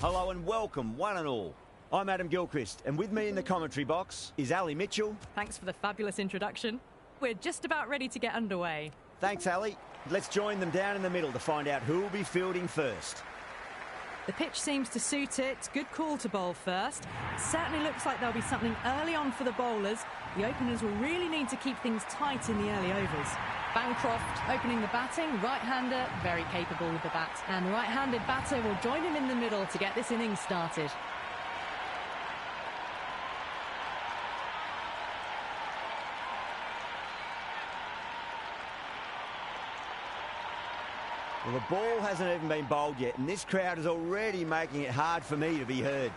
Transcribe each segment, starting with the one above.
Hello and welcome, one and all. I'm Adam Gilchrist, and with me in the commentary box is Ali Mitchell. Thanks for the fabulous introduction. We're just about ready to get underway. Thanks, Ali. Let's join them down in the middle to find out who will be fielding first. The pitch seems to suit it. Good call to bowl first. Certainly looks like there'll be something early on for the bowlers. The openers will really need to keep things tight in the early overs. Bancroft opening the batting, right-hander, very capable with the bat. And the right-handed batter will join him in the middle to get this innings started. Well, the ball hasn't even been bowled yet, and this crowd is already making it hard for me to be heard.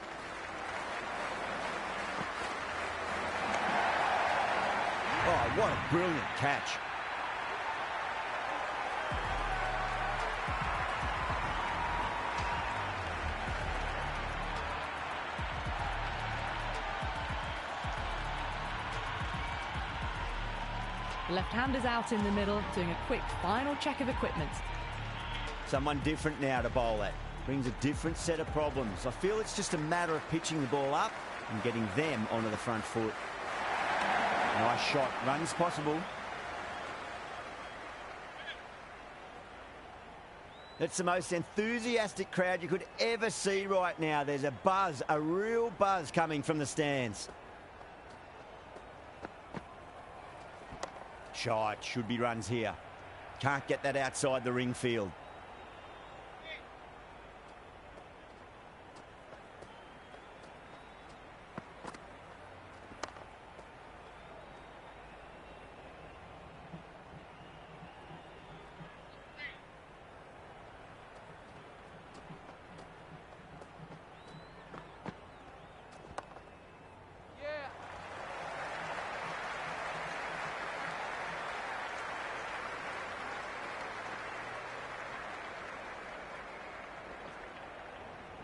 Oh, what a brilliant catch. Left-handers out in the middle, doing a quick final check of equipment. Someone different now to bowl at. Brings a different set of problems. I feel it's just a matter of pitching the ball up and getting them onto the front foot. Nice shot. Runs possible. It's the most enthusiastic crowd you could ever see right now. There's a buzz, a real buzz coming from the stands. Shot. Should be runs here. Can't get that outside the ring field.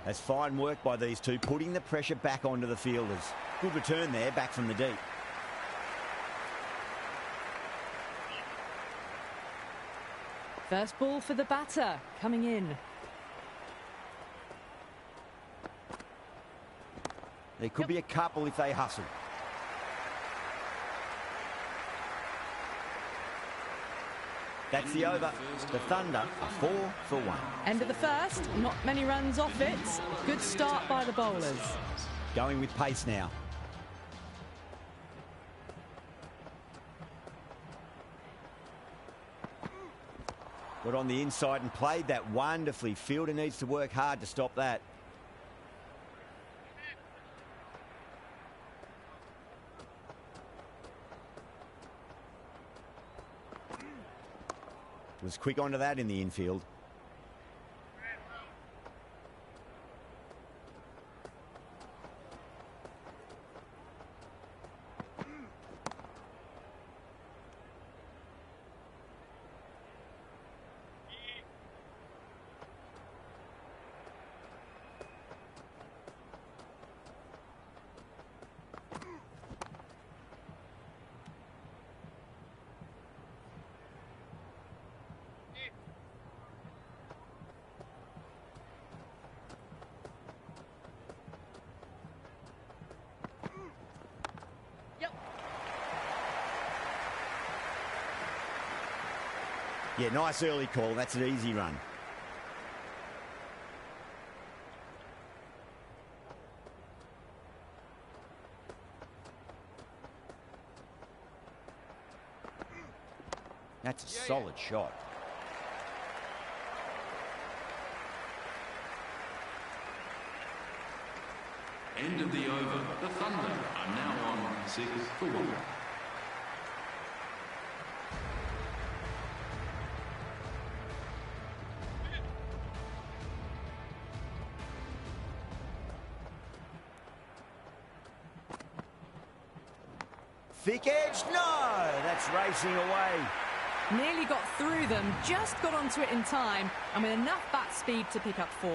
That's fine work by these two, putting the pressure back onto the fielders. Good return there, back from the deep. First ball for the batter, coming in. There could be a couple if they hustle. That's the over. The Thunder are 4 for 1. End of the first, not many runs off it. Good start by the bowlers. Going with pace now. Got on the inside and played that wonderfully. Fielder needs to work hard to stop that. Was quick onto that in the infield. Yeah, nice early call. That's an easy run. That's a solid shot. End of the over. The Thunder are now on 6 for 1. Thick edge, no! That's racing away. Nearly got through them, just got onto it in time, and with enough bat speed to pick up 4.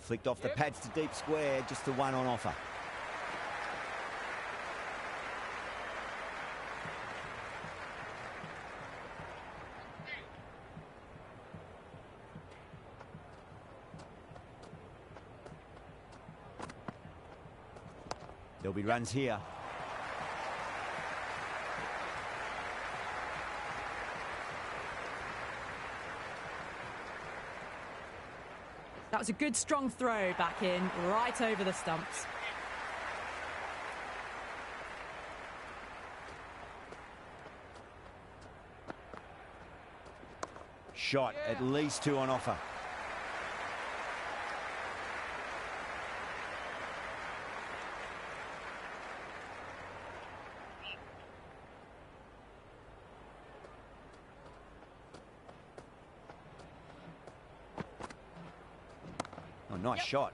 Flicked off the pads to deep square, just the one on offer. There'll be runs here. That was a good strong throw back in, right over the stumps. Shot, at least 2 on offer. Oh, nice shot.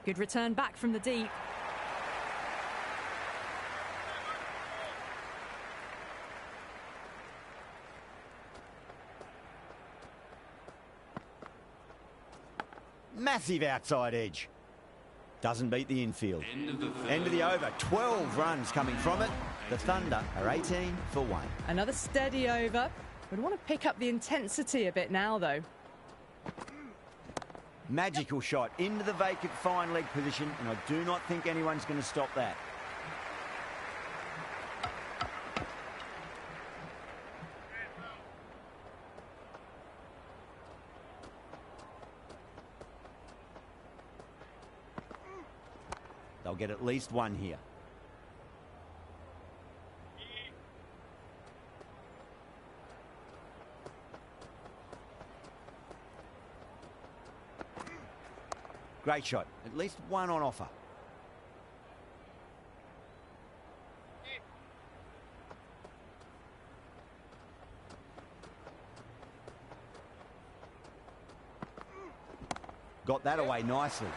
Good return back from the deep. Massive outside edge. Doesn't beat the infield. End of the over. 12 runs coming from it. The Thunder are 18 for 1. Another steady over. We'd want to pick up the intensity a bit now, though. Magical shot into the vacant fine leg position, and I do not think anyone's going to stop that. They'll get at least 1 here. Great shot. At least 1 on offer. Got that away nicely.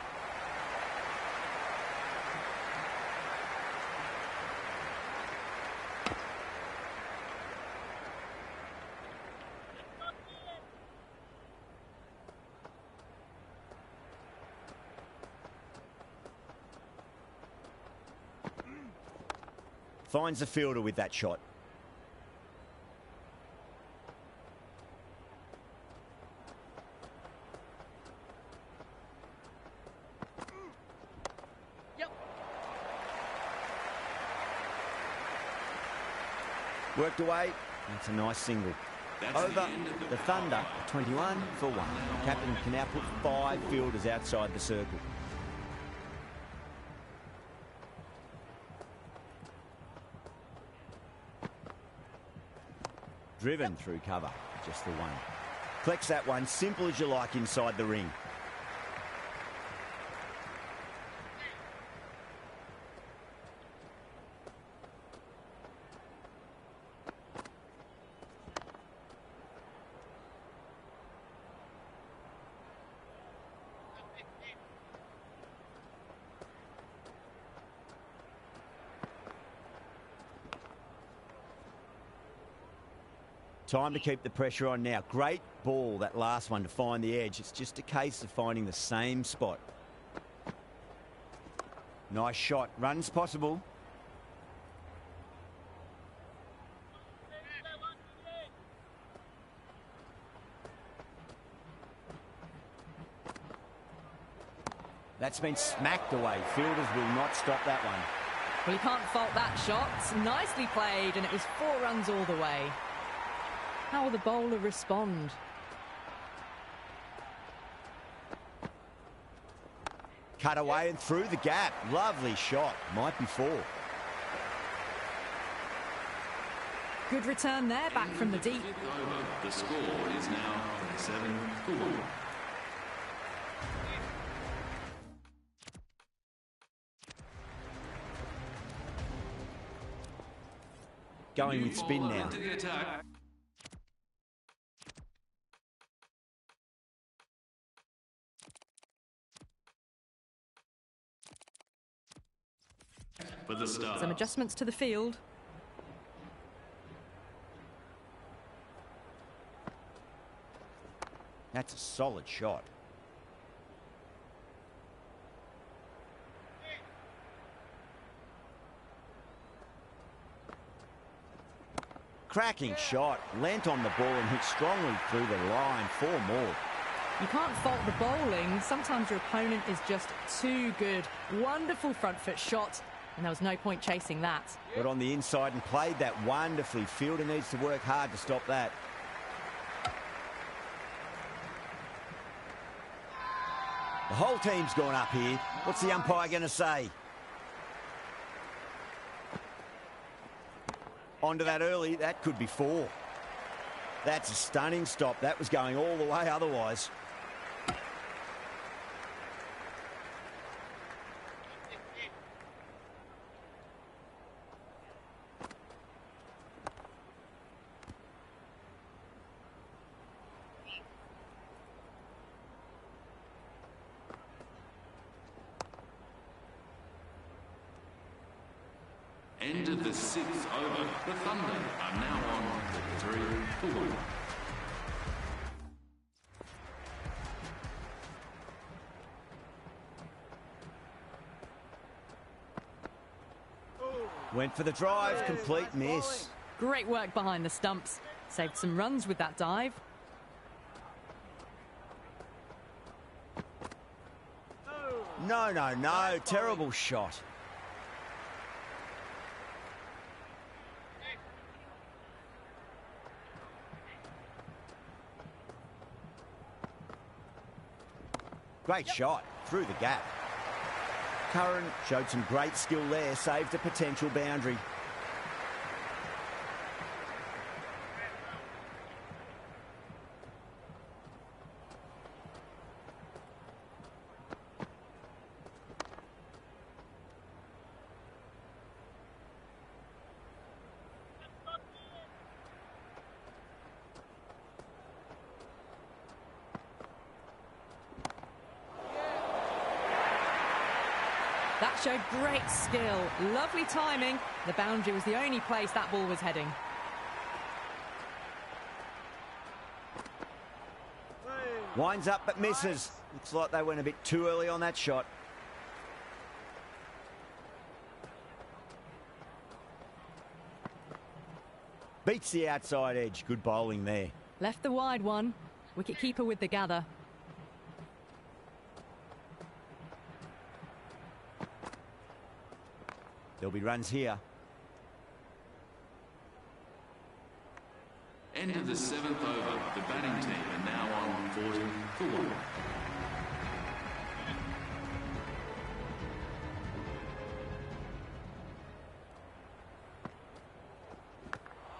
Finds the fielder with that shot. Yep. Worked away. That's a nice single. Over. The Thunder are 21 for 1. The captain can now put 5 fielders outside the circle. Driven through cover, just the 1. Collects that one, simple as you like inside the ring. Time to keep the pressure on now. Great ball, that last one, to find the edge. It's just a case of finding the same spot. Nice shot. Runs possible. That's been smacked away. Fielders will not stop that one. Well, you can't fault that shot. Nicely played, and it was 4 runs all the way. How will the bowler respond? Cut away and through the gap. Lovely shot. Might be 4. Good return there, back from the deep. The score is now 27 for 1. Going with spin now. Into the attack. For the Stars. Some adjustments to the field. That's a solid shot. Cracking shot, leant on the ball and hit strongly through the line. 4 more. You can't fault the bowling. Sometimes your opponent is just too good. Wonderful front foot shot, and there was no point chasing that. Got on the inside and played that wonderfully. Fielder needs to work hard to stop that. The whole team's gone up here. What's the umpire going to say? Onto that early. That could be 4. That's a stunning stop. That was going all the way otherwise. End of the 6th over. The Thunder are now on 3-1. Went for the drive, complete miss. Great work behind the stumps. Saved some runs with that dive. No. Terrible shot. Great shot through the gap. Curran showed some great skill there, saved a potential boundary. That showed great skill. Lovely timing. The boundary was the only place that ball was heading. Winds up but misses. Looks like they went a bit too early on that shot. Beats the outside edge. Good bowling there. Left the wide one. Wicket-keeper with the gather. There'll be runs here. End of the 7th over. The batting team are now on 40-1.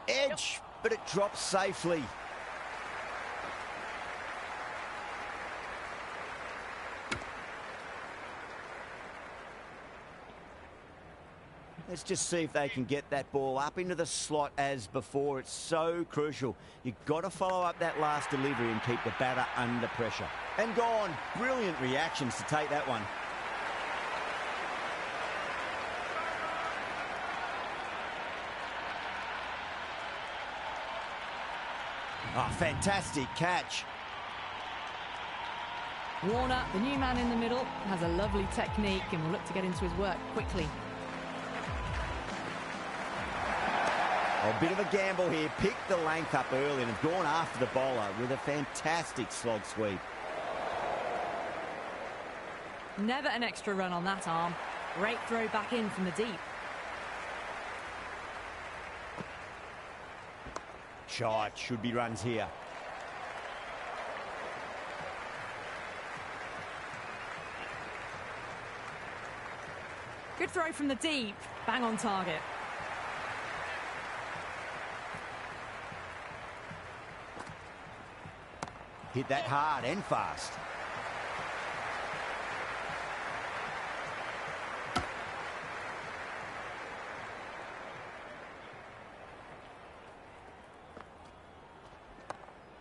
Edge, but it drops safely. Let's just see if they can get that ball up into the slot as before. It's so crucial. You've got to follow up that last delivery and keep the batter under pressure. And gone. Brilliant reactions to take that one. Oh, fantastic catch. Warner, the new man in the middle, has a lovely technique and will look to get into his work quickly. A bit of a gamble here. Picked the length up early and have gone after the bowler with a fantastic slog sweep. Never an extra run on that arm. Great throw back in from the deep. Shot. Should be runs here. Good throw from the deep. Bang on target. Hit that hard and fast.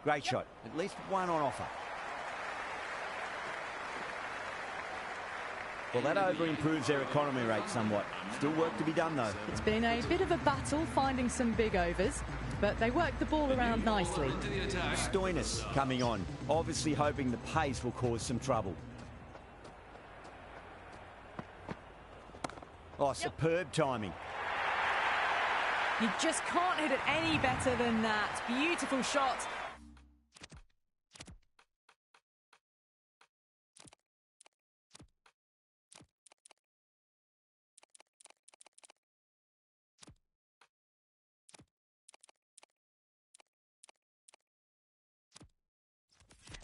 Great shot. At least one on offer. Well, that over improves their economy rate somewhat. Still work to be done, though. It's been a bit of a battle finding some big overs, but they worked the ball around nicely. Stoinis coming on, obviously hoping the pace will cause some trouble. Oh, superb timing. You just can't hit it any better than that. Beautiful shot.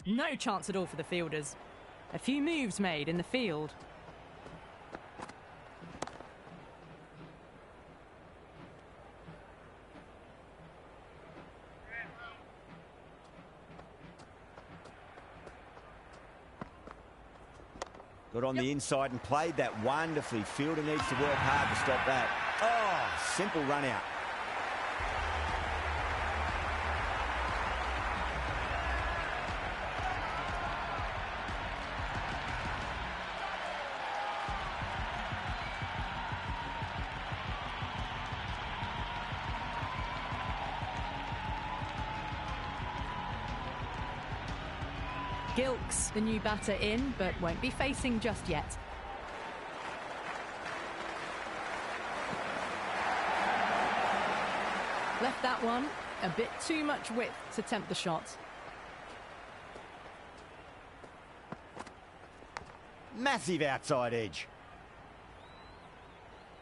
No chance at all for the fielders. A few moves made in the field. Got on the inside and played that wonderfully. Fielder needs to work hard to stop that. Oh, simple run out. Gilks, the new batter in, but won't be facing just yet. Left that one a bit too much width to tempt the shot. Massive outside edge.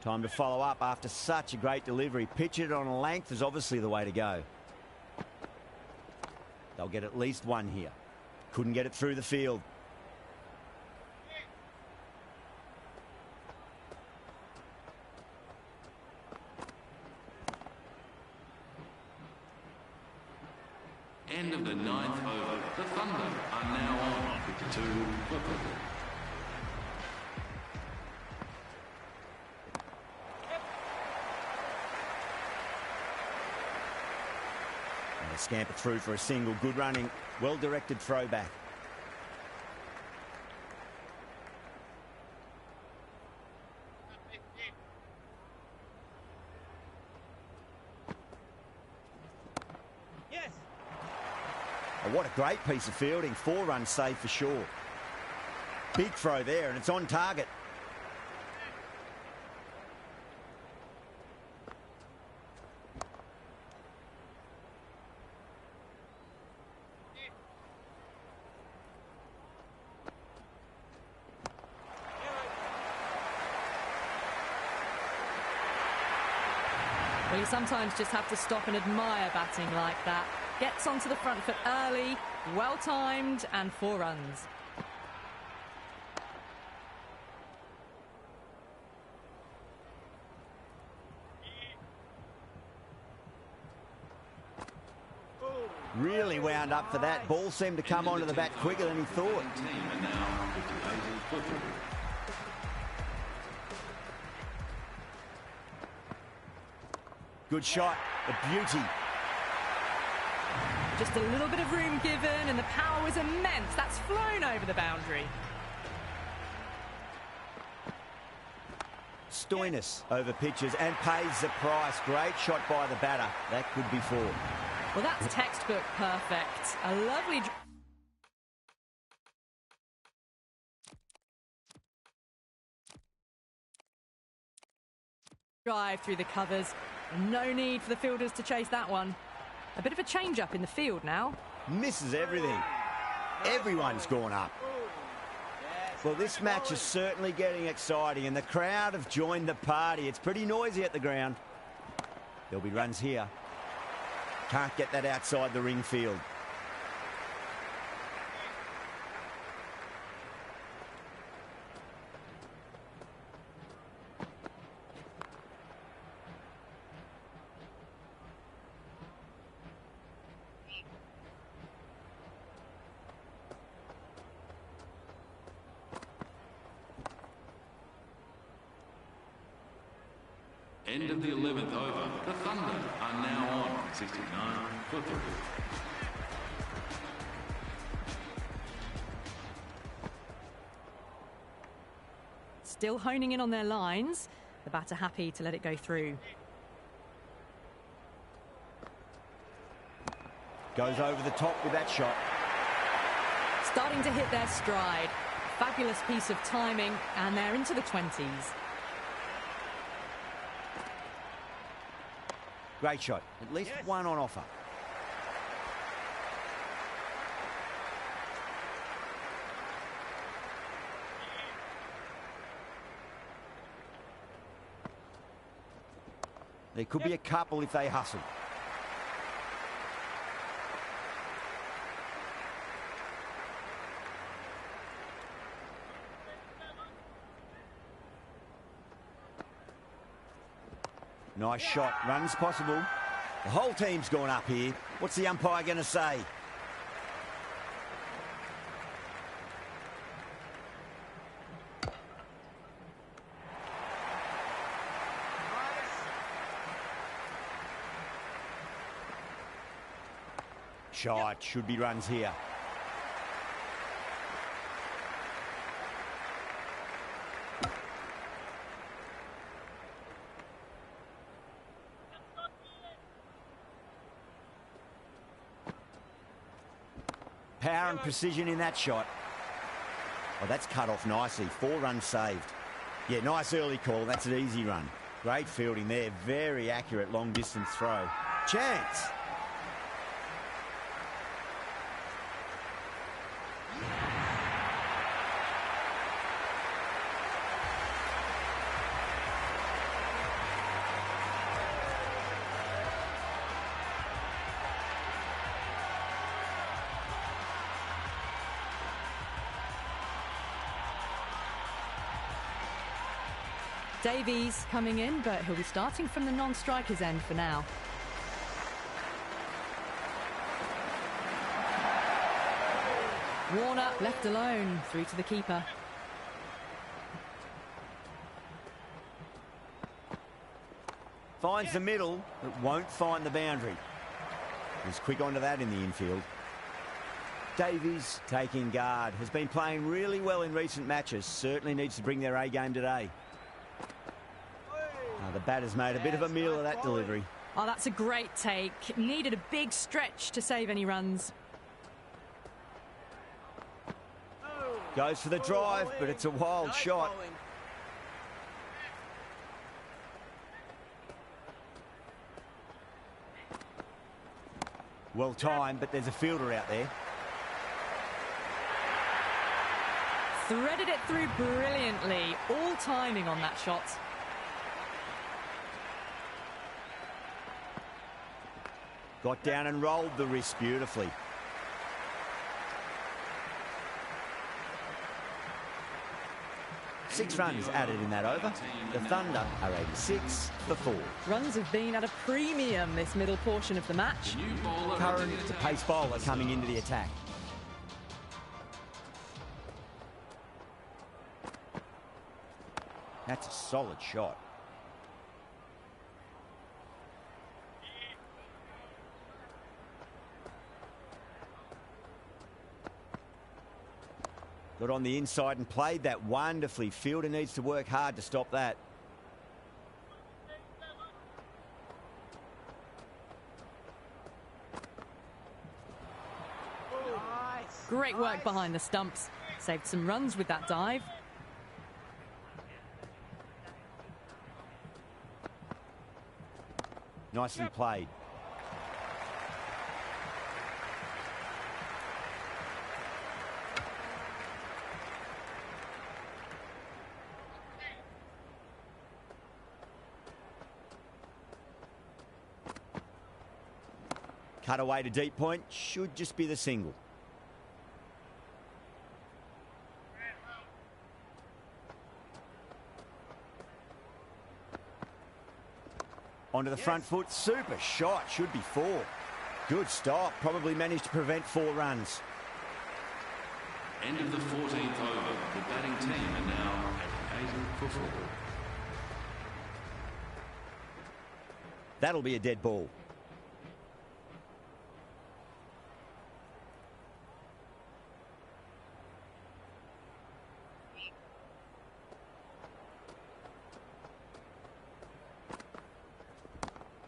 Time to follow up after such a great delivery. Pitch it on a length is obviously the way to go. They'll get at least one here. Couldn't get it through the field. End of the 9th over. The Thunder are now on 52 for cricket. And they scamper through for a single. Good running. Well-directed throwback. Yes. Oh, what a great piece of fielding. 4 runs saved for sure. Big throw there, and it's on target. Well, you sometimes just have to stop and admire batting like that. Gets onto the front foot early, well-timed, and 4 runs. Really wound up for that. Ball seemed to come onto the bat quicker than he thought. Good shot, a beauty. Just a little bit of room given, and the power was immense. That's flown over the boundary. Stoinis over pitches and pays the price. Great shot by the batter. That could be 4. Well, that's textbook perfect. A lovely drive through the covers. No need for the fielders to chase that one. A bit of a change-up in the field now. Misses everything. Everyone's gone up. Well, this match is certainly getting exciting, and the crowd have joined the party. It's pretty noisy at the ground. There'll be runs here. Can't get that outside the ring field. End of the 11th over. The Thunder are now on 69 for 3. Still honing in on their lines. The batter happy to let it go through. Goes over the top with that shot. Starting to hit their stride. Fabulous piece of timing, and they're into the 20s. Great shot. At least Yes. one on offer. There could be a couple if they hustle. Nice shot. Runs possible. The whole team's gone up here. What's the umpire going to say? Shot. Should be runs here. Power and precision in that shot. Oh, that's cut off nicely. 4 runs saved. Yeah, nice early call. That's an easy run. Great fielding there. Very accurate long distance throw. Chance. Davies coming in, but he'll be starting from the non-strikers end for now. Warner left alone, through to the keeper. Finds the middle, but won't find the boundary. He's quick onto that in the infield. Davies taking guard. Has been playing really well in recent matches. Certainly needs to bring their A game today. The batter's made a bit of a meal of that delivery. Oh, that's a great take. Needed a big stretch to save any runs. Goes for the drive, but it's a wild shot. Well timed, but there's a fielder out there. Threaded it through brilliantly. All timing on that shot. Got down and rolled the wrist beautifully. Six runs added in that over. The Thunder are 86 for 4. Runs have been at a premium this middle portion of the match. Curran, the pace bowler coming into the attack. That's a solid shot. Got on the inside and played that wonderfully. Fielder needs to work hard to stop that. Great work behind the stumps. Saved some runs with that dive. Nicely played. Cut away to deep point. Should just be the single. Onto the front foot. Super shot. Should be 4. Good stop. Probably managed to prevent 4 runs. End of the 14th over. The batting team are now at 8 for 4. That'll be a dead ball.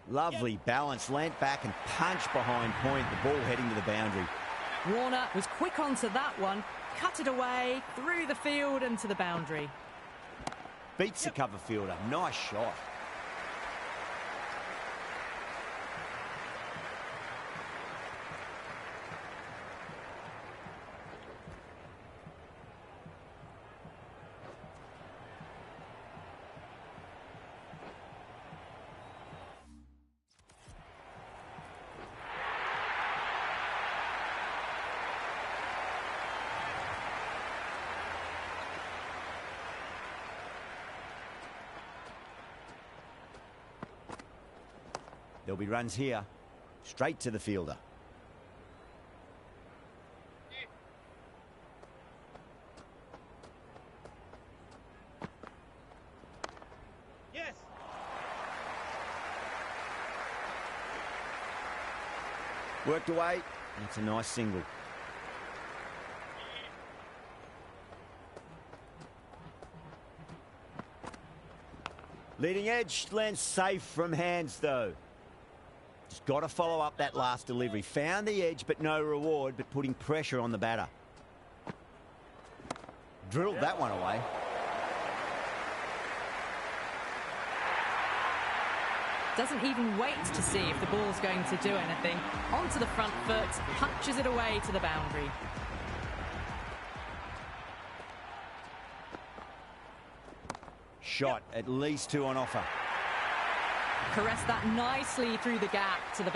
Lovely balance, leant back and punch behind point. The ball heading to the boundary. Warner was quick onto that one, cut it away, through the field and to the boundary. Beats the cover fielder. Nice shot. There'll be runs here. Straight to the fielder. Yes. Worked away. That's a nice single. Leading edge lands safe from hands, though. Just got to follow up that last delivery. Found the edge, but no reward, but putting pressure on the batter. Drilled that one away. Doesn't even wait to see if the ball's going to do anything. Onto the front foot, punches it away to the boundary. Shot, at least 2 on offer. Caressed that nicely through the gap to the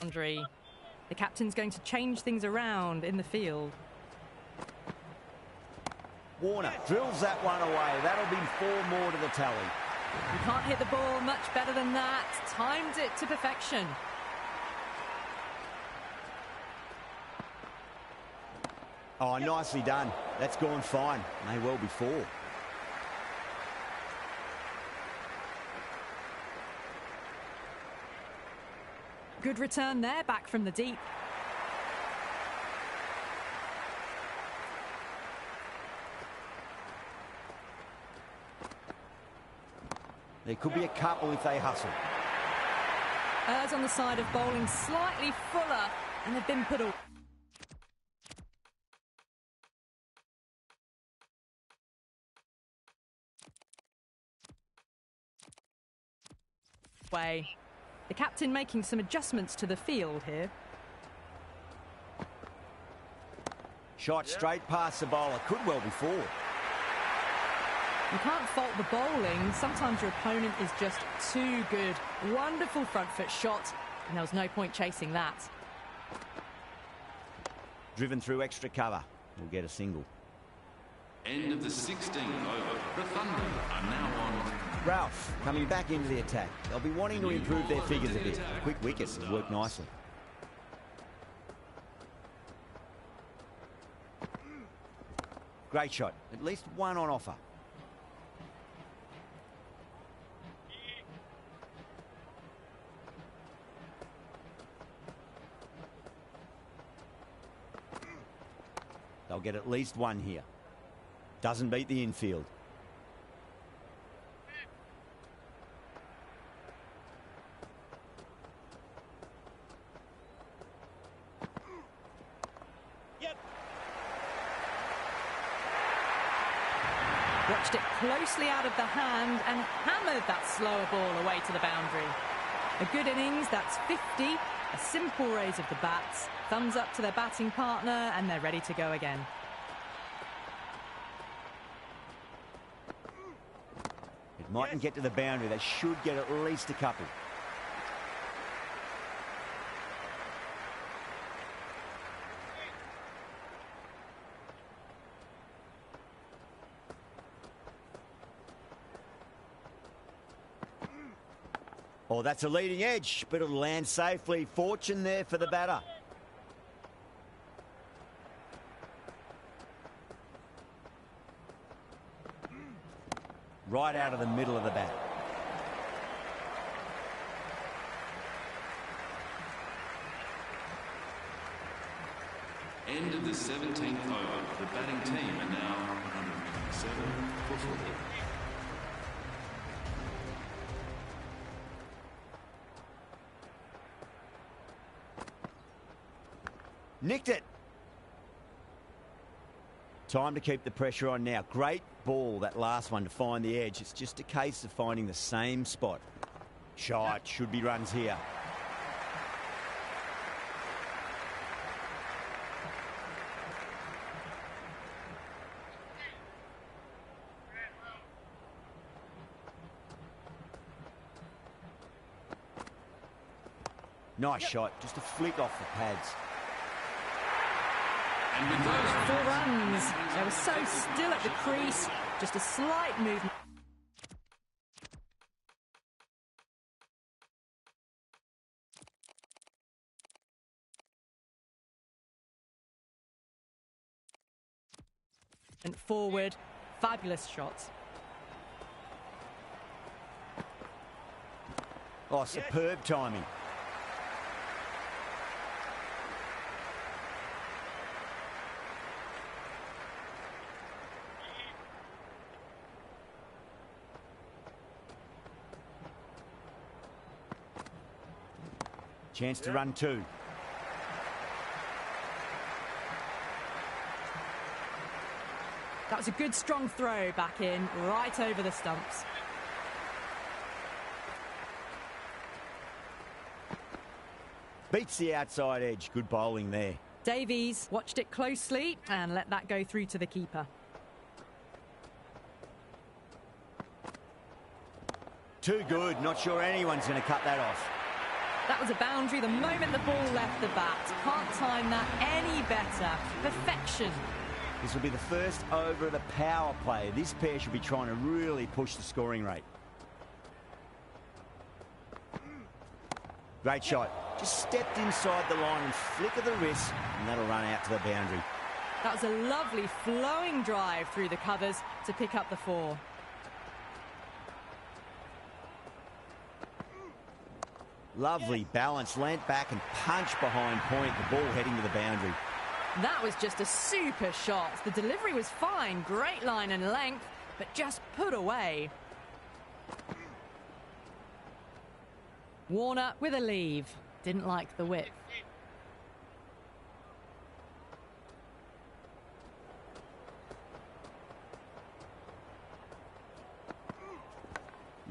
boundary. The captain's going to change things around in the field. Warner drills that one away. That'll be 4 more to the tally. You can't hit the ball much better than that. Timed it to perfection. Oh, nicely done. That's gone fine. May well be 4. Good return there, back from the deep. There could be a couple if they hustle. Errs on the side of bowling slightly fuller, and they've been put away. The captain making some adjustments to the field here. Shot straight past the bowler. Could well be 4. You can't fault the bowling. Sometimes your opponent is just too good. Wonderful front foot shot, and there was no point chasing that. Driven through extra cover. We'll get a single. End of the 16th over. The Thunder are now on. Ralph coming back into the attack. They'll be wanting to improve their figures a bit. Quick wickets has worked nicely. Great shot. At least 1 on offer. They'll get at least 1 here. Doesn't beat the infield. Yep. Watched it closely out of the hand and hammered that slower ball away to the boundary. A good innings, that's 50. A simple raise of the bats. Thumbs up to their batting partner, and they're ready to go again. It mightn't get to the boundary. They should get at least a couple. Oh, that's a leading edge, but it'll land safely. Fortune there for the batter. Right out of the middle of the bat. End of the 17th over. The batting team are now 127 for 40. Nicked it. Time to keep the pressure on now. Great ball, that last one, to find the edge. It's just a case of finding the same spot. Shot. Should be runs here. Nice shot. Just a flick off the pads. And with those 4 runs. They were so still at the crease. Just a slight movement. And forward. Fabulous shots. Oh, superb timing. Chance to run 2. That was a good strong throw back in, right over the stumps. Beats the outside edge. Good bowling there. Davies watched it closely and let that go through to the keeper. Too good. Not sure anyone's going to cut that off. That was a boundary the moment the ball left the bat. Can't time that any better. Perfection. This will be the first over of the power play. This pair should be trying to really push the scoring rate. Great shot. Just stepped inside the line and flick of the wrist, and that'll run out to the boundary. That was a lovely flowing drive through the covers to pick up the 4. Lovely balance, leant back and punched behind point, the ball heading to the boundary. That was just a super shot. The delivery was fine, great line and length, but just put away. Warner with a leave. Didn't like the width.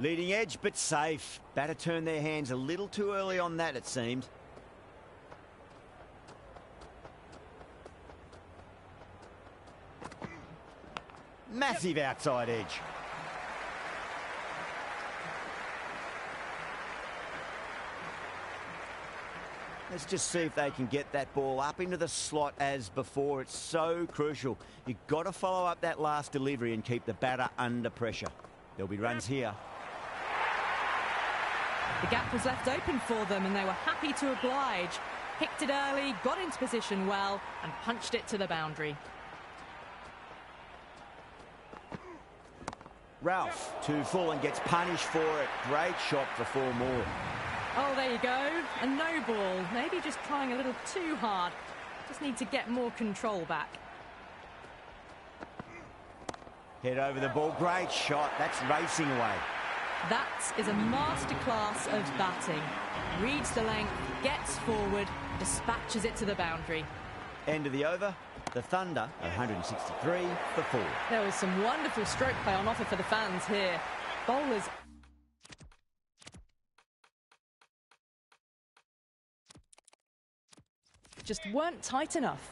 Leading edge, but safe. Batter turned their hands a little too early on that, it seemed. Massive outside edge. Let's just see if they can get that ball up into the slot as before. It's so crucial. You've got to follow up that last delivery and keep the batter under pressure. There'll be runs here. The gap was left open for them and they were happy to oblige. Picked it early, got into position well and punched it to the boundary. Ralph, 2 full and gets punished for it. Great shot for 4 more. Oh, there you go. A no ball. Maybe just trying a little too hard. Just need to get more control back. Head over the ball. Great shot. That's racing away. That is a masterclass of batting. Reads the length, gets forward, dispatches it to the boundary. End of the over. The Thunder, 163 for 4. There was some wonderful stroke play on offer for the fans here. Bowlers just weren't tight enough.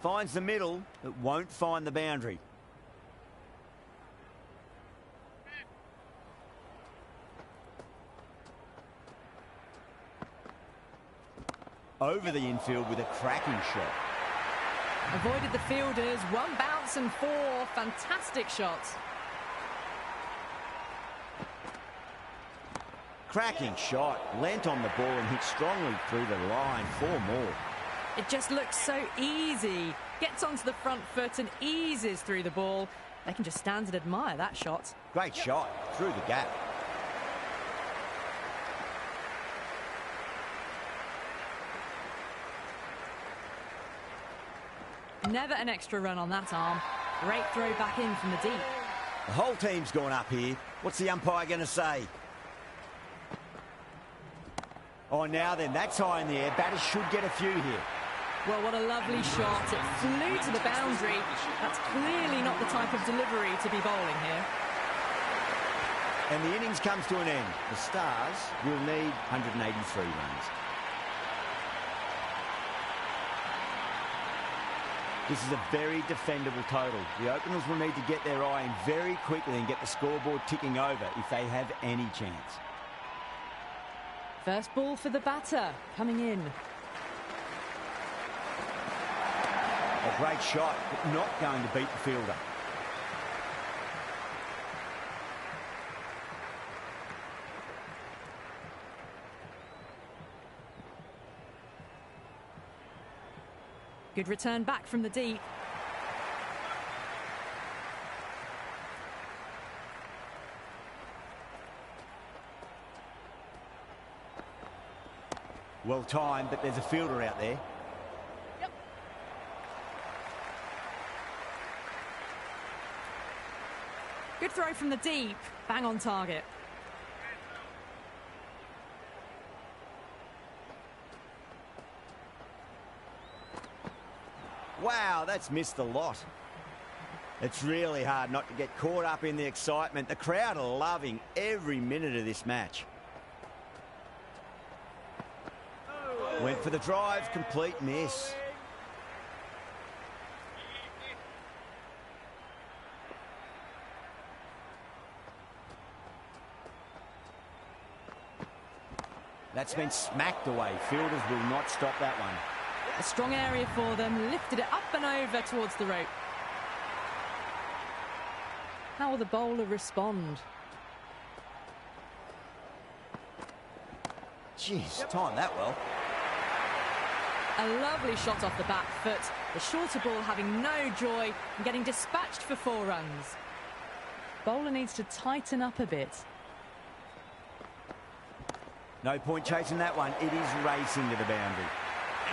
Finds the middle, but won't find the boundary. Over the infield with a cracking shot. Avoided the fielders, 1 bounce and 4 fantastic shots. Cracking shot, leant on the ball and hit strongly through the line. 4 more. It just looks so easy. Gets onto the front foot and eases through the ball. They can just stand and admire that shot. Great shot through the gap. Never an extra run on that arm. Great throw back in from the deep. The whole team's gone up here. What's the umpire going to say? Oh, now then, that's high in the air. Batters should get a few here. Well, what a lovely shot. It flew to the boundary. That's clearly not the type of delivery to be bowling here. And the innings comes to an end. The Stars will need 183 runs. This is a very defendable total. The openers will need to get their eye in very quickly and get the scoreboard ticking over if they have any chance. First ball for the batter, coming in. A great shot, but not going to beat the fielder. Good return back from the deep. Well timed, but there's a fielder out there. Yep. Good throw from the deep. Bang on target. Wow, that's missed a lot. It's really hard not to get caught up in the excitement. The crowd are loving every minute of this match. Went for the drive, complete miss. That's been smacked away. Fielders will not stop that one. A strong area for them, lifted it up and over towards the rope. How will the bowler respond? Jeez, timed that well. A lovely shot off the back foot. The shorter ball having no joy and getting dispatched for 4 runs. Bowler needs to tighten up a bit. No point chasing that one. It is racing to the boundary.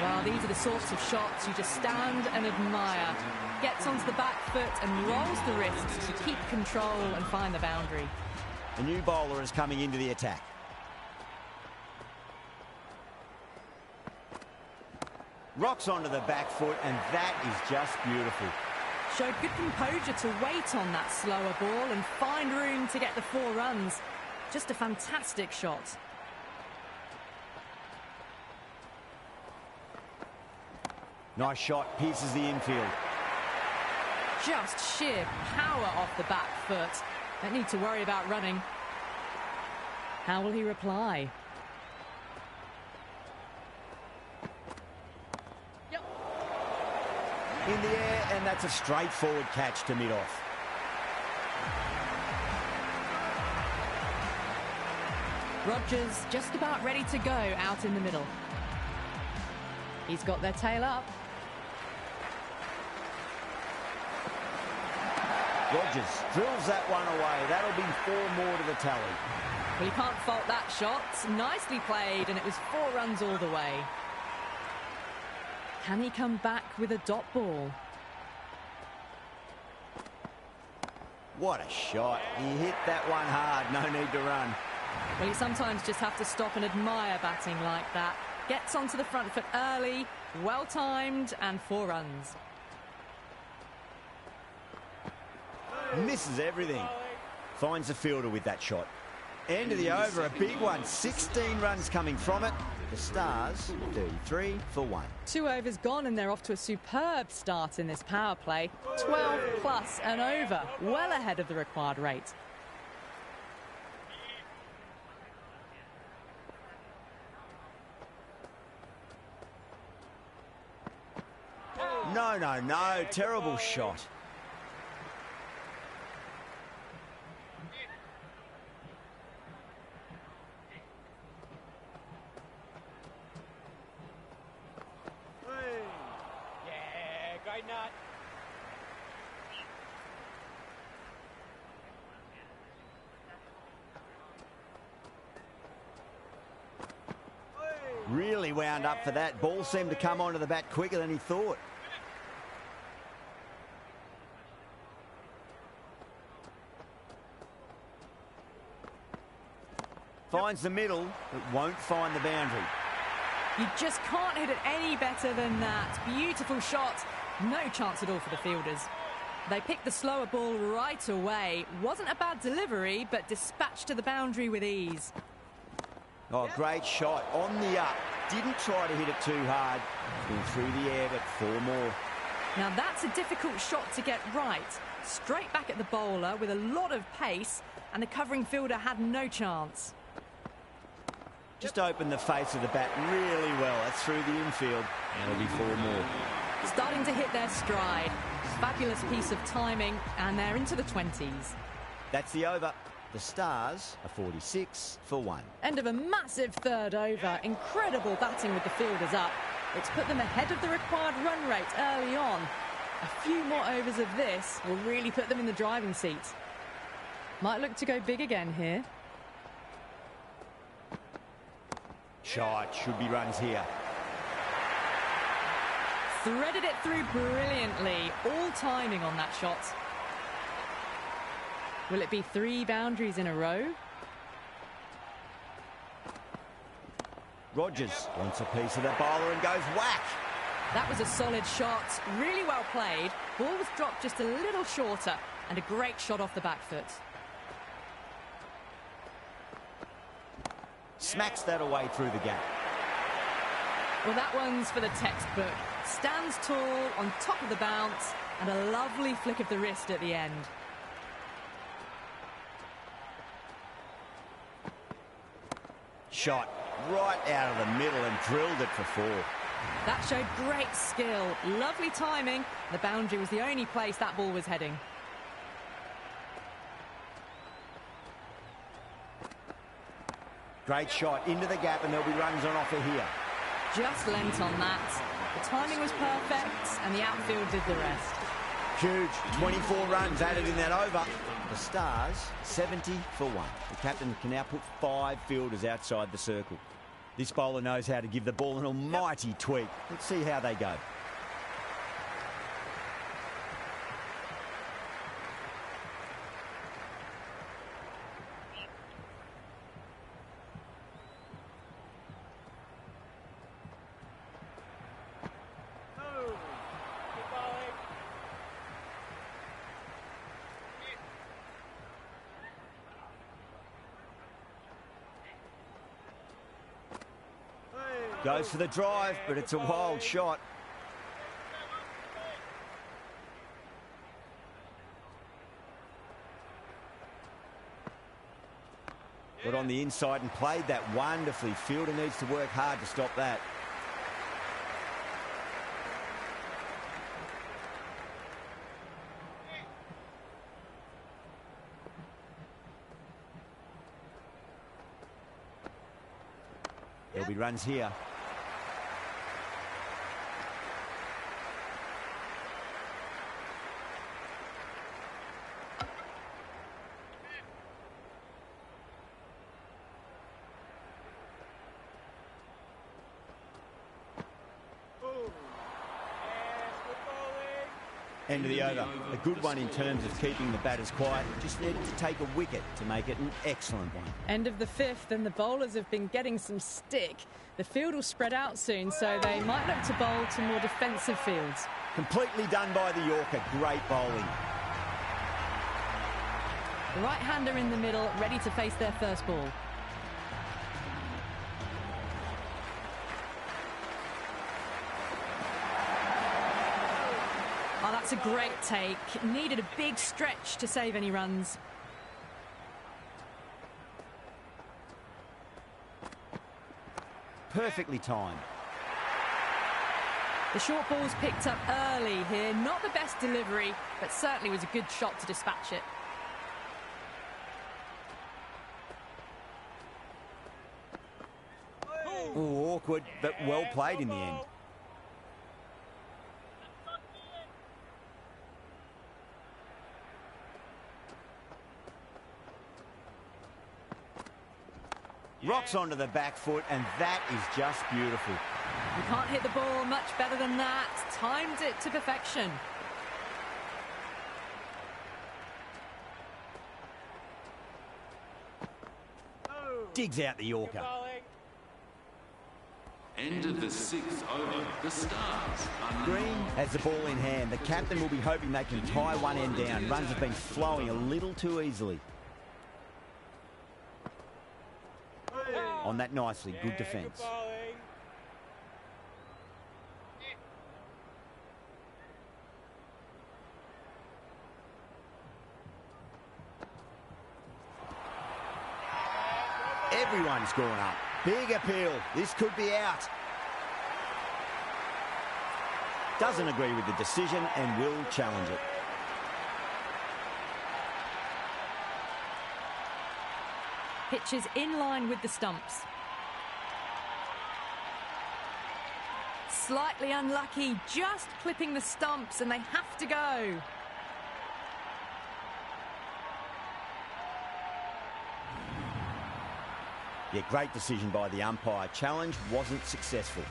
Well, these are the sorts of shots you just stand and admire. Gets onto the back foot and rolls the wrists to keep control and find the boundary. A new bowler is coming into the attack. Rocks onto the back foot, and that is just beautiful. Showed good composure to wait on that slower ball and find room to get the 4 runs. Just a fantastic shot. Nice shot, pierces the infield. Just sheer power off the back foot. Don't need to worry about running. How will he reply? In the air, and that's a straightforward catch to mid-off. Rogers just about ready to go out in the middle. He's got their tail up. Rogers drills that one away. That'll be 4 more to the tally. Well, you can't fault that shot. Nicely played, and it was 4 runs all the way. Can he come back with a dot ball? What a shot. He hit that one hard. No need to run. Well, you sometimes just have to stop and admire batting like that. Gets onto the front foot early, well-timed, and 4 runs. Misses everything. Finds the fielder with that shot. End of the over, a big one. 16 runs coming from it. The Stars, 33 for 1. 2 overs gone, and they're off to a superb start in this power play. 12 plus and over, well ahead of the required rate. No. Terrible shot. Yeah, great nut. Really wound up for that. Ball seemed to come onto the bat quicker than he thought. Finds the middle, but won't find the boundary. You just can't hit it any better than that. Beautiful shot. No chance at all for the fielders. They picked the slower ball right away. Wasn't a bad delivery, but dispatched to the boundary with ease. Oh, great shot. On the up. Didn't try to hit it too hard. Been through the air, but 4 more. Now that's a difficult shot to get right. Straight back at the bowler with a lot of pace, and the covering fielder had no chance. Just opened the face of the bat really well. That's through the infield. That'll be 4 more. Starting to hit their stride. Fabulous piece of timing, and they're into the 20s. That's the over. The Stars are 46 for 1. End of a massive third over. Incredible batting with the fielders up. It's put them ahead of the required run rate early on. A few more overs of this will really put them in the driving seat. Might look to go big again here. Shot, should be runs here. Threaded it through brilliantly. All timing on that shot. Will it be 3 boundaries in a row? Rogers wants a piece of the bowler and goes whack. That was a solid shot. Really well played. Ball was dropped just a little shorter, and a great shot off the back foot. Smacks that away through the gap. Well, that one's for the textbook. Stands tall, on top of the bounce, and a lovely flick of the wrist at the end. Shot right out of the middle and drilled it for 4. That showed great skill. Lovely timing. The boundary was the only place that ball was heading. Great shot into the gap, and there'll be runs on offer here. Just lent on that. The timing was perfect, and the outfield did the rest. Huge. 24 runs added in that over. The Stars, 70 for 1. The captain can now put 5 fielders outside the circle. This bowler knows how to give the ball an almighty tweak. Let's see how they go. Goes for the drive, but it's a wild shot. Got on the inside and played that wonderfully. Fielder needs to work hard to stop that. There'll be runs here. End of the over. A good one in terms of keeping the batters quiet. Just needed to take a wicket to make it an excellent one. End of the 5th, and the bowlers have been getting some stick. The field will spread out soon, so they might look to bowl to more defensive fields. Completely done by the Yorker. Great bowling. The right-hander in the middle, ready to face their first ball. Oh, that's a great take. Needed a big stretch to save any runs. Perfectly timed. The short ball's picked up early here. Not the best delivery, but certainly was a good shot to dispatch it. Ooh, awkward, but well played in the end. Rocks onto the back foot, and that is just beautiful. You can't hit the ball much better than that. Timed it to perfection. Digs out the Yorker. End of the 6th over. The Stars are Green has the ball in hand. The captain will be hoping they can tie one end down. Runs have been flowing a little too easily. On that nicely, good defence. Everyone's gone up. Big appeal. This could be out. Doesn't agree with the decision and will challenge it. Pitch is in line with the stumps. Slightly unlucky, just clipping the stumps, and they have to go. Yeah, great decision by the umpire. Challenge wasn't successful.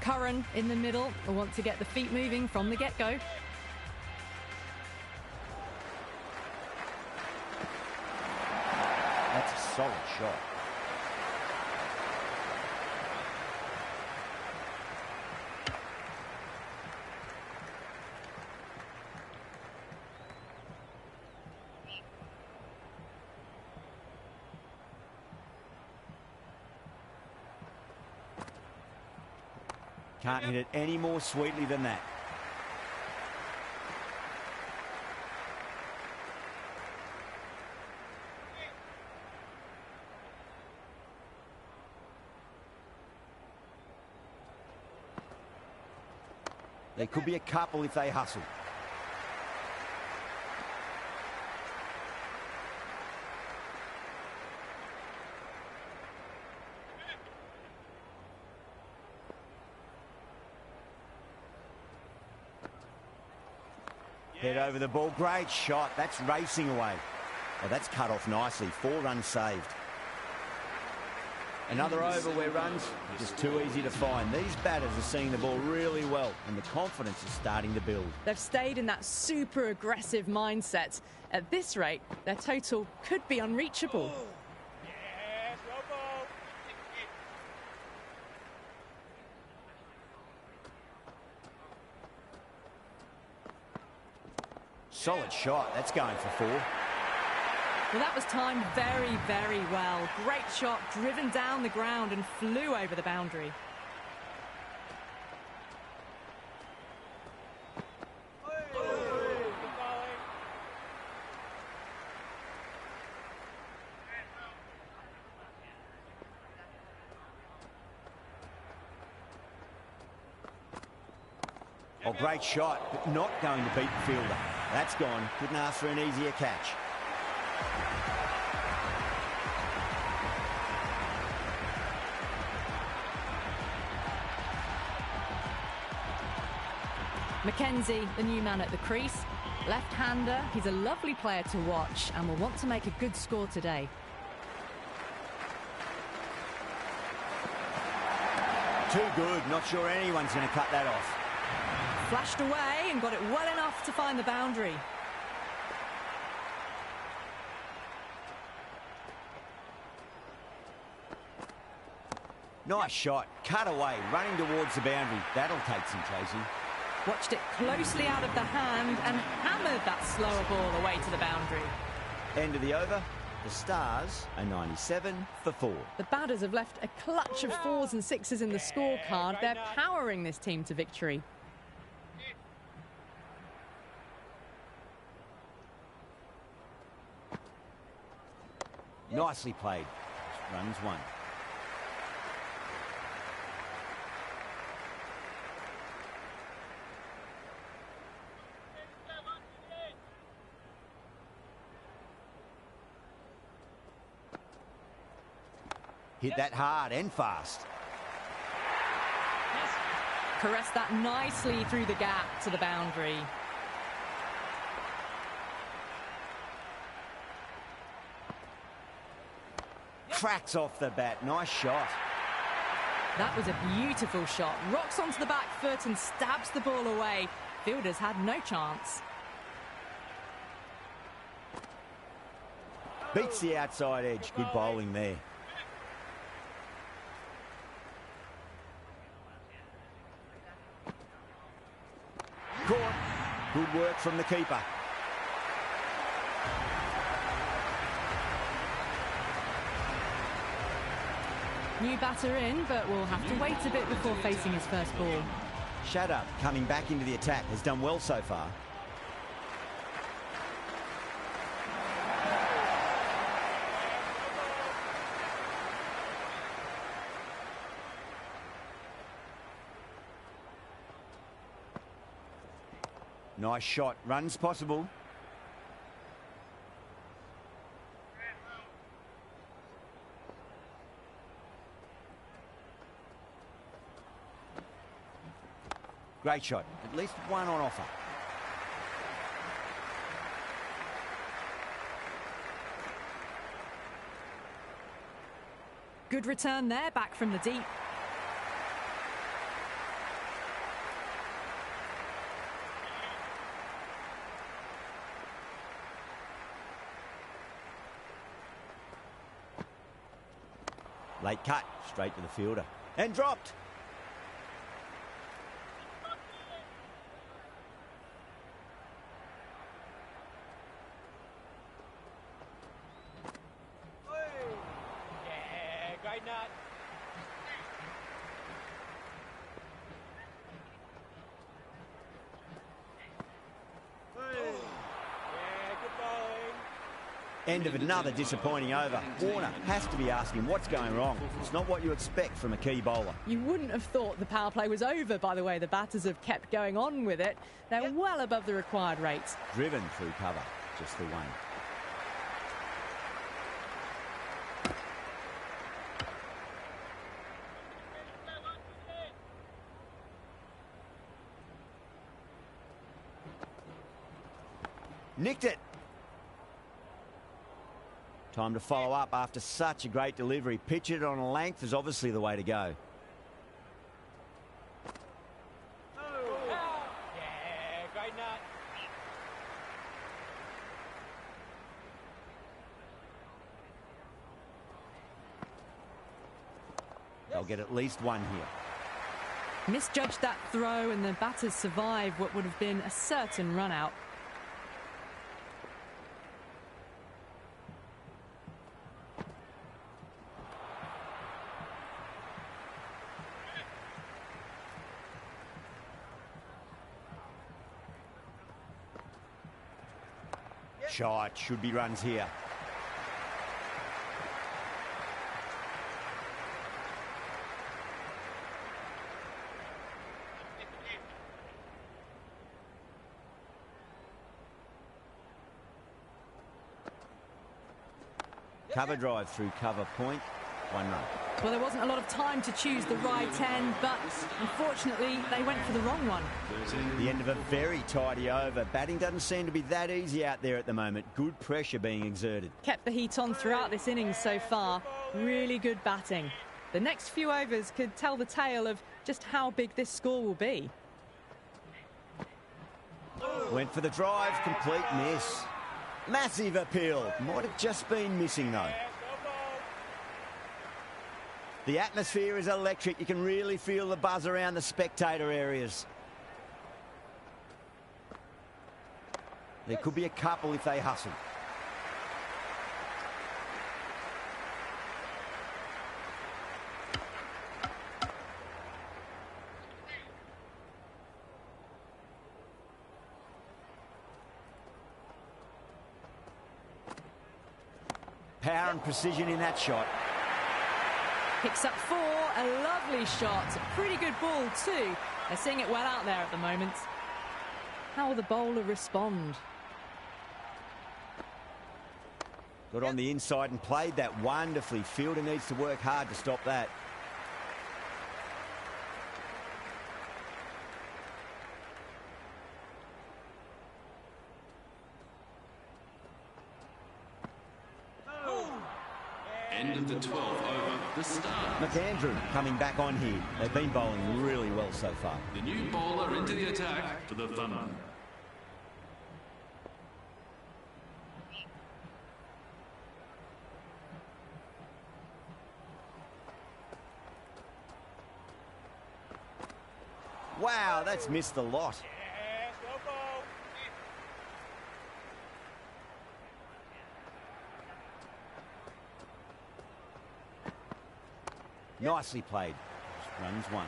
Curran in the middle will want to get the feet moving from the get-go. That's a solid shot. Can't hit it any more sweetly than that. There could be a couple if they hustle. Head over the ball. Great shot. That's racing away. Oh, that's cut off nicely. 4 runs saved. Another over where runs are just too easy to find. These batters are seeing the ball really well and the confidence is starting to build. They've stayed in that super aggressive mindset. At this rate, their total could be unreachable. Yes, Robo. Solid shot. That's going for 4. Well, that was timed very, very well. Great shot, driven down the ground and flew over the boundary. Oh, great shot, but not going to beat the fielder. That's gone. Couldn't ask for an easier catch. Mackenzie, the new man at the crease. Left-hander, he's a lovely player to watch and will want to make a good score today. Too good. Not sure anyone's going to cut that off. Flashed away and got it well enough to find the boundary. Nice shot. Cut away. Running towards the boundary. That'll take some chasing. Watched it closely out of the hand and hammered that slower ball away to the boundary. End of the over. The Stars are 97 for 4. The batters have left a clutch of 4s and 6s in the scorecard. They're powering this team to victory. Nicely played. Runs 1. Hit that hard and fast. Caressed that nicely through the gap to the boundary. Cracks off the bat. Nice shot. That was a beautiful shot. Rocks onto the back foot and stabs the ball away. Fielders had no chance. Beats the outside edge. Good bowling there. Caught. Good work from the keeper. New batter in, but will have to wait a bit before facing his first ball. Shatter coming back into the attack. Has done well so far. Nice shot. Runs possible. Great shot. At least one on offer. Good return there, back from the deep. Late cut, straight to the fielder. And dropped. Yeah, great nut. Yeah, good bowling. End of another disappointing over. Warner has to be asking what's going wrong. It's not what you expect from a key bowler. You wouldn't have thought the power play was over by the way the batters have kept going on with it. They're well above the required rates. Driven through cover, just the one. Nicked it. Time to follow up after such a great delivery. Pitch it on a length is obviously the way to go. Yeah, great nut. They'll get at least one here. Misjudged that throw and the batters survive what would have been a certain run out. Shot, should be runs here. Cover drive through cover point, 1 run. Well, there wasn't a lot of time to choose the right end, but unfortunately they went for the wrong one. The end of a very tidy over. Batting doesn't seem to be that easy out there at the moment. Good pressure being exerted. Kept the heat on throughout this innings so far. Really good batting. The next few overs could tell the tale of just how big this score will be. Went for the drive, complete miss. Massive appeal. Might have just been missing though. The atmosphere is electric. You can really feel the buzz around the spectator areas. There could be a couple if they hustle. Power and precision in that shot. Picks up 4, a lovely shot. Pretty good ball too. They're seeing it well out there at the moment. How will the bowler respond? Got on the inside and played that wonderfully. Fielder needs to work hard to stop that. End of the 12th over. The Stars. McAndrew coming back on here. They've been bowling really well so far. The new bowler into the attack for the Thunder. Wow, that's missed a lot. Yeah, slow ball. Nicely played. Runs 1.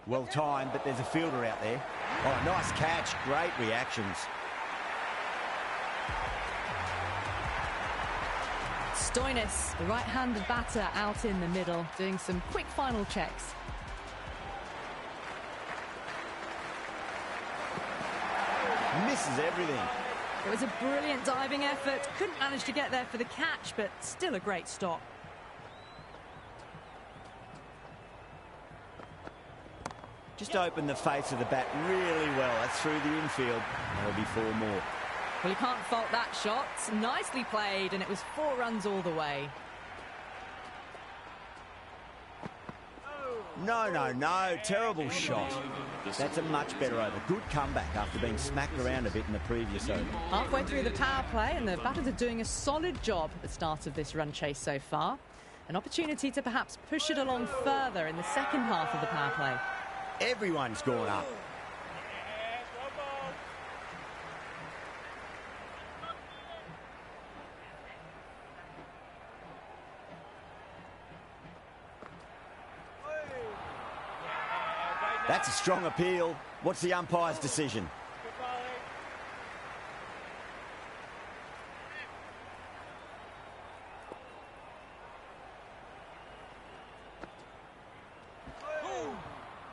Well timed, but there's a fielder out there. Oh, nice catch. Great reactions. Stoinis, the right-handed batter, out in the middle, doing some quick final checks. Misses everything. It was a brilliant diving effort. Couldn't manage to get there for the catch, but still a great stop. Just opened the face of the bat really well. That's through the infield. There'll be 4 more. Well, you can't fault that shot. Nicely played, and it was 4 runs all the way. No. Terrible shot. That's a much better over. Good comeback after being smacked around a bit in the previous over. Halfway through the power play, and the batters are doing a solid job at the start of this run chase so far. An opportunity to perhaps push it along further in the second half of the power play. Everyone's gone up. That's a strong appeal. What's the umpire's decision?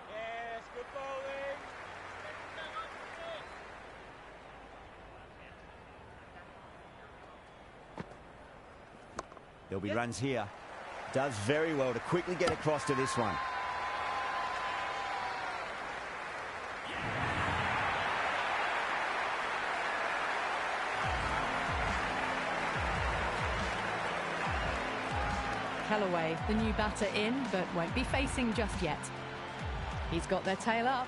Yes, good bowling. There'll be runs here. Does very well to quickly get across to this one. Kellaway, the new batter in, but won't be facing just yet. He's got their tail up.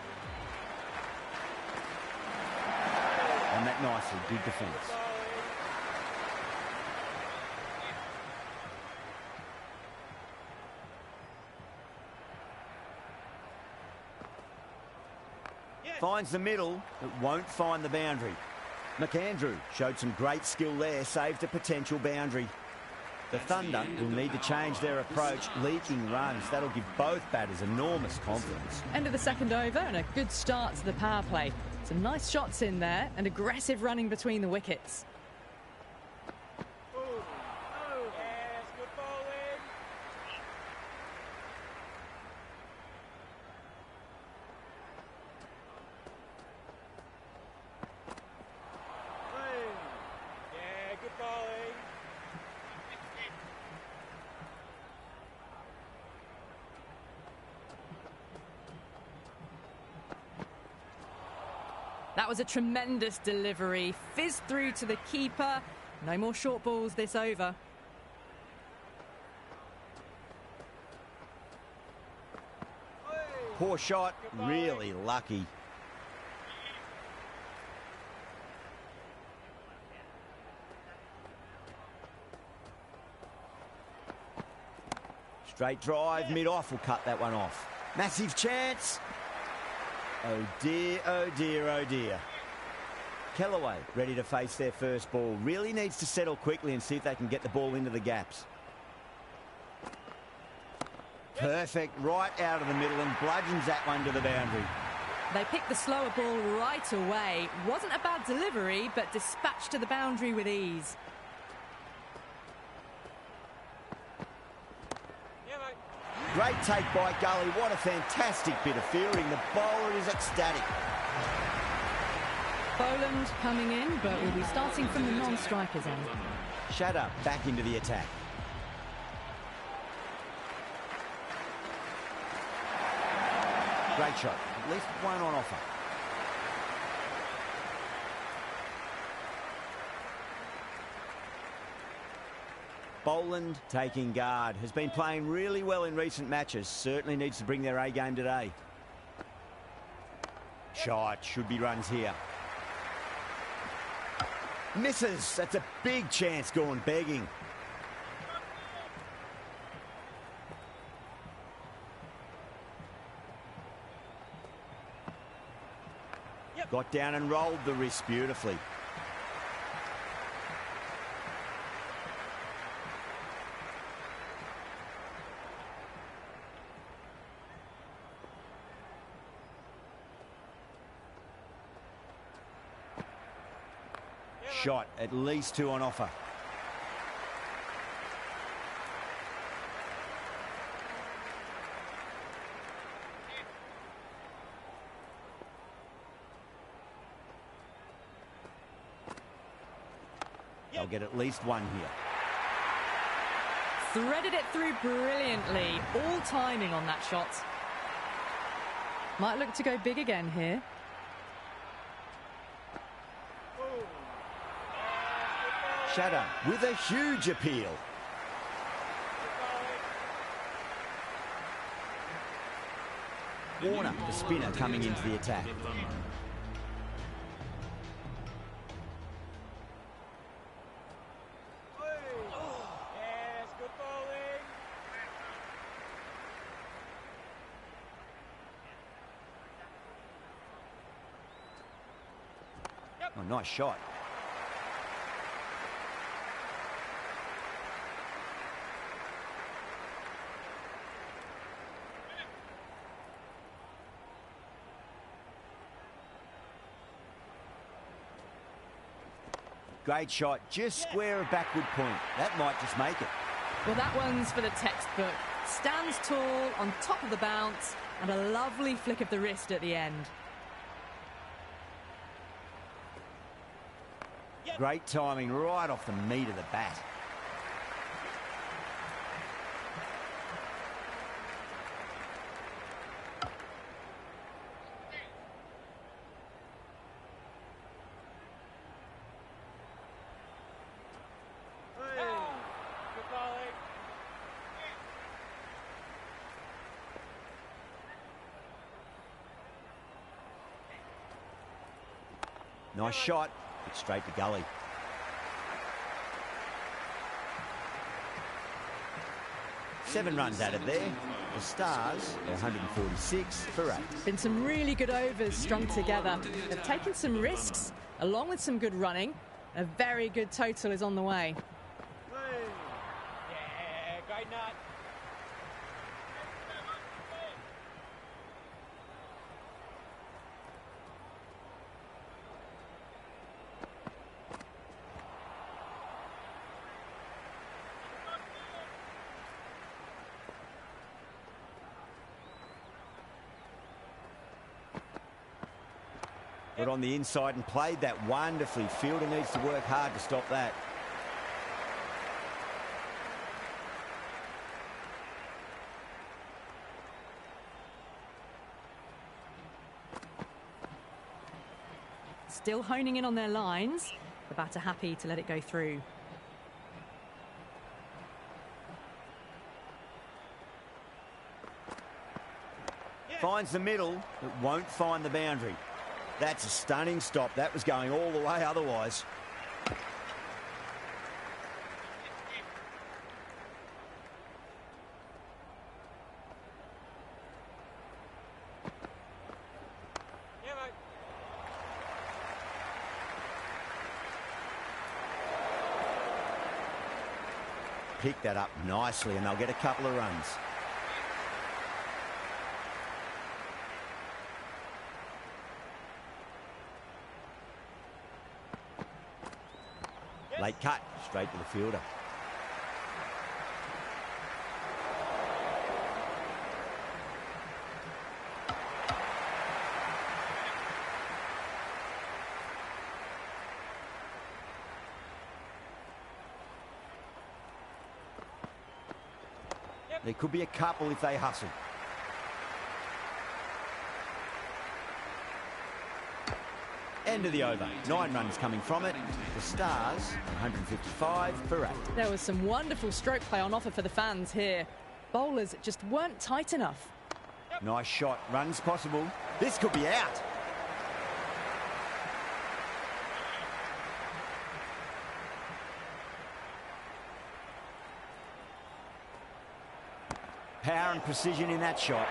On that nicely, good defence. Finds the middle, but won't find the boundary. McAndrew showed some great skill there, saved a potential boundary. The Thunder will need to change their approach, leaking runs. That'll give both batters enormous confidence. End of the second over and a good start to the power play. Some nice shots in there and aggressive running between the wickets. Yes, good bowling. Yeah, good bowling. That was a tremendous delivery. Fizzed through to the keeper. No more short balls this over. Poor shot, really lucky. Straight drive, mid-off will cut that one off. Massive chance. Oh dear, oh dear, oh dear. Kellaway ready to face their first ball. Really needs to settle quickly and see if they can get the ball into the gaps. Perfect, right out of the middle and bludgeons that one to the boundary. They picked the slower ball right away. Wasn't a bad delivery, but dispatched to the boundary with ease. Great take by Gully. What a fantastic bit of fielding. The bowler is ecstatic. Boland coming in, but will be starting from the non-strikers end. Shatter back into the attack. Great shot. At least one on offer. Boland taking guard. Has been playing really well in recent matches. Certainly needs to bring their A game today. Shot. Should be runs here. Misses. That's a big chance gone begging. Got down and rolled the wrist beautifully. Shot, at least two on offer. They'll get at least one here. Threaded it through brilliantly. All timing on that shot. Might look to go big again here. Shatter with a huge appeal. Warner, the spinner, coming into the attack. Yes, good bowling. Oh, nice shot. Great shot, just square of backward point. That might just make it. Well, that one's for the textbook. Stands tall, on top of the bounce, and a lovely flick of the wrist at the end. Great timing right off the meat of the bat. Good bowling. Nice shot, but straight to gully. Seven runs added there. The Stars are 146 for 8. Been some really good overs strung together. They've taken some risks, along with some good running. A very good total is on the way. Yeah, great nut. Got on the inside and played that wonderfully. Fielder needs to work hard to stop that. Still honing in on their lines. The batter happy to let it go through. Finds the middle, but won't find the boundary. That's a stunning stop. That was going all the way otherwise. Yeah, mate. Pick that up nicely and they'll get a couple of runs. Late cut, straight to the fielder. There could be a couple if they hustle. End of the over. 9 runs coming from it. The Stars, 155 for 8. There was some wonderful stroke play on offer for the fans here. Bowlers just weren't tight enough. Nice shot. Runs possible. This could be out. Power and precision in that shot.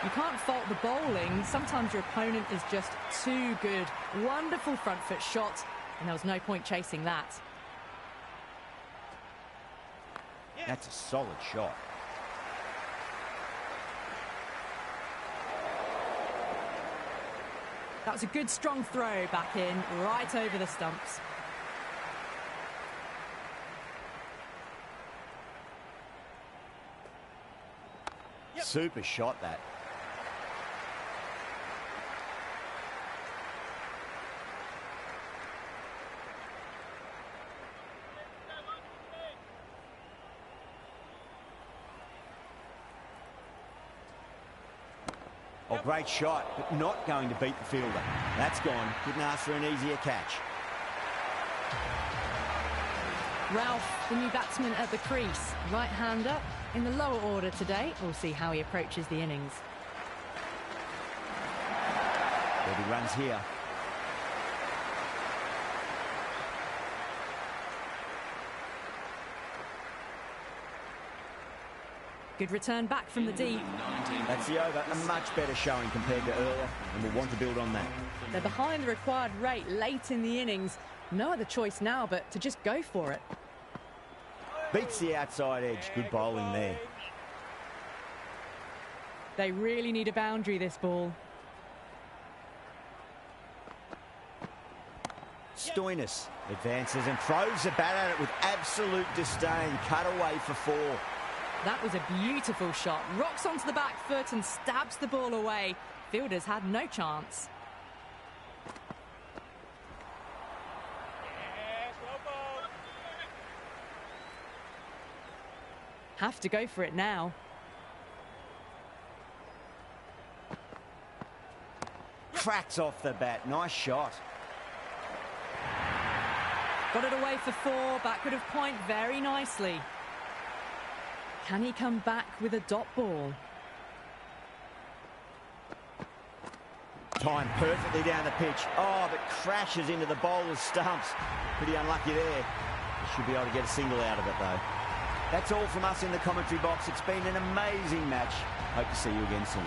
You can't fault the bowling. Sometimes your opponent is just too good. Wonderful front foot shot, and there was no point chasing that. That's a solid shot. That was a good strong throw back in, right over the stumps. Super shot that. Oh, great shot, but not going to beat the fielder. That's gone. Couldn't ask for an easier catch. Ralph, the new batsman at the crease. Right-hander in the lower order today. We'll see how he approaches the innings. There'll be runs here. Good return back from the deep. That's the over. A much better showing compared to earlier, and we'll want to build on that. They're behind the required rate late in the innings. No other choice now but to just go for it. Beats the outside edge. Good bowling there. They really need a boundary, this ball. Stoinis advances and throws the bat at it with absolute disdain. Cut away for 4. That was a beautiful shot. Rocks onto the back foot and stabs the ball away. Fielders had no chance. Yes, well ball. Have to go for it now. Cracks off the bat. Nice shot. Got it away for 4. Backward of point very nicely. Can he come back with a dot ball? Timed perfectly down the pitch. Oh, but crashes into the bowler's stumps. Pretty unlucky there. Should be able to get a single out of it, though. That's all from us in the commentary box. It's been an amazing match. Hope to see you again soon.